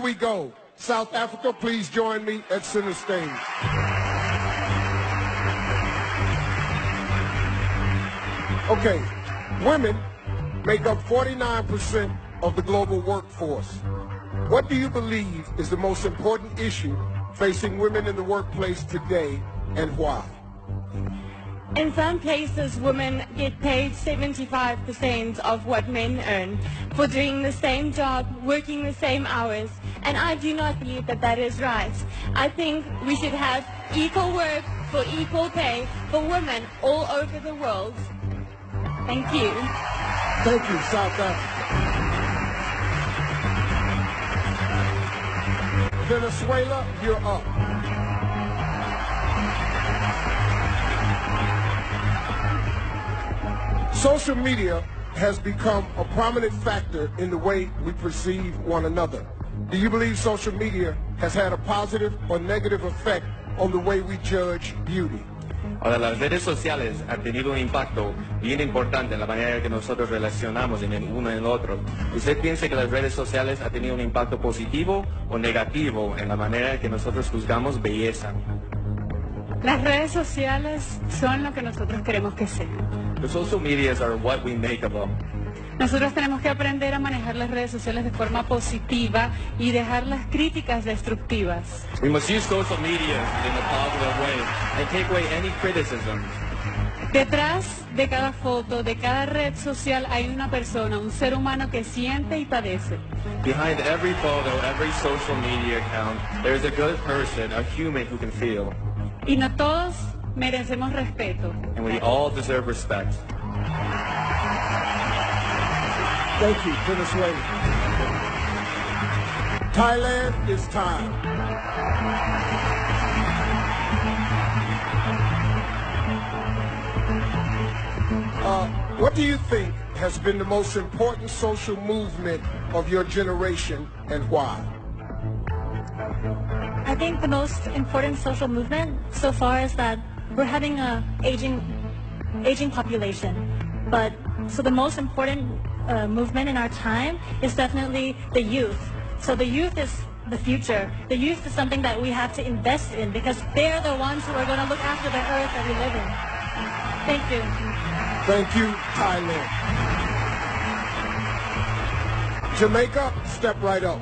we go. South Africa, please join me at center stage. Okay, women make up 49% of the global workforce. What do you believe is the most important issue facing women in the workplace today, and why? In some places, women get paid 75% of what men earn for doing the same job, working the same hours, and I do not believe that that is right. I think we should have equal work for equal pay for women all over the world. Thank you. Thank you, South Africa. Venezuela, you're up. Social media has become a prominent factor in the way we perceive one another. Do you believe social media has had a positive or negative effect on the way we judge beauty? Ahora, las redes sociales han tenido un impacto bien importante en la manera que nosotros relacionamos en el uno en el otro. ¿Usted piensa que las redes sociales han tenido un impacto positivo o negativo en la manera que nosotros juzgamos belleza? Las redes sociales son lo que nosotros queremos que sean. The social medias are what we make of them. Nosotros tenemos que aprender a manejar las redes sociales de forma positiva y dejar las críticas destructivas. We must use social media in a positive way and take away any criticism. Detrás de cada foto, de cada red social hay una persona, un ser humano que siente y padece. Behind every photo, every social media account, there's a good person, a human who can feel. Y no todos merecemos respeto. And we all deserve respect. Thank you, Venezuela. Thailand, it's time. What do you think has been the most important social movement of your generation and why? I think the most important social movement so far is that we're having a aging population. But so the most important movement in our time is definitely the youth. So the youth is the future. The youth is something that we have to invest in because they're the ones who are going to look after the earth that we live in. Thank you. Thank you, Thailand. Jamaica, step right up.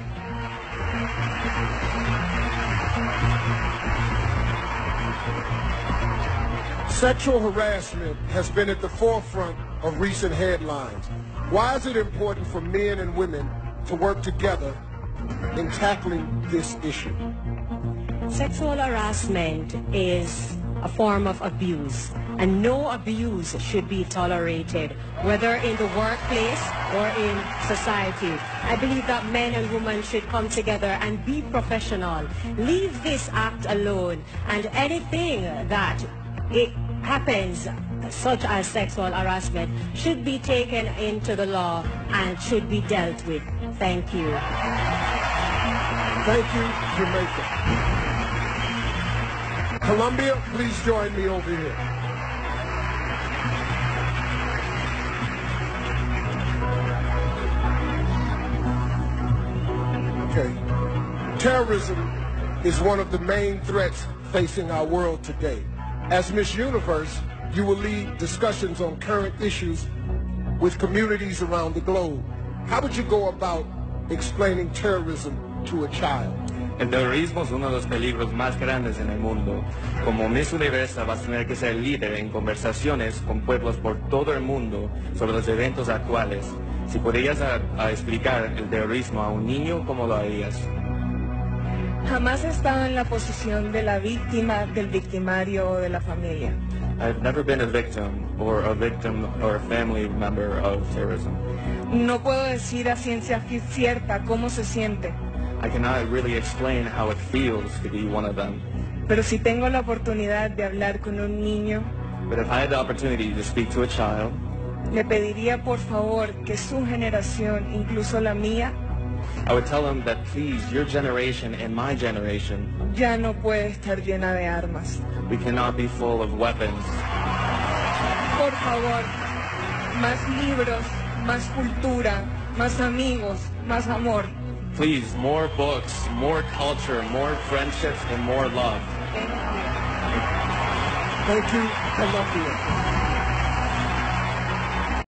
Sexual harassment has been at the forefront of recent headlines. Why is it important for men and women to work together in tackling this issue? Sexual harassment is a form of abuse, and no abuse should be tolerated, whether in the workplace or in society. I believe that men and women should come together and be professional. Leave this act alone, and anything that it happens, such as sexual harassment, should be taken into the law and should be dealt with. Thank you. Thank you, Jamaica. Colombia, please join me over here. Okay. Terrorism is one of the main threats facing our world today. As Miss Universe, you will lead discussions on current issues with communities around the globe. How would you go about explaining terrorism to a child? El terrorismo es uno de los peligros más grandes en el mundo. Como Miss Universa vas a tener que ser líder en conversaciones con pueblos por todo el mundo sobre los eventos actuales. Si podrías explicar el terrorismo a un niño, ¿cómo lo harías? Jamás he estado en la posición de la víctima, del victimario o de la familia. I've never been a victim or a family member of terrorism. No puedo decir a ciencia cierta cómo se siente. I cannot really explain how it feels to be one of them. Pero si tengo la oportunidad de hablar con un niño, But if I had the opportunity to speak to a child, le pediría por favor que su generación, incluso la mía, I would tell them that please, your generation and my generation, ya no puede estar llena de armas. we cannot be full of weapons. Por favor, más libros, más cultura, más amigos, más amor. Please, more books, more culture, more friendships, and more love. Thank you. I love you.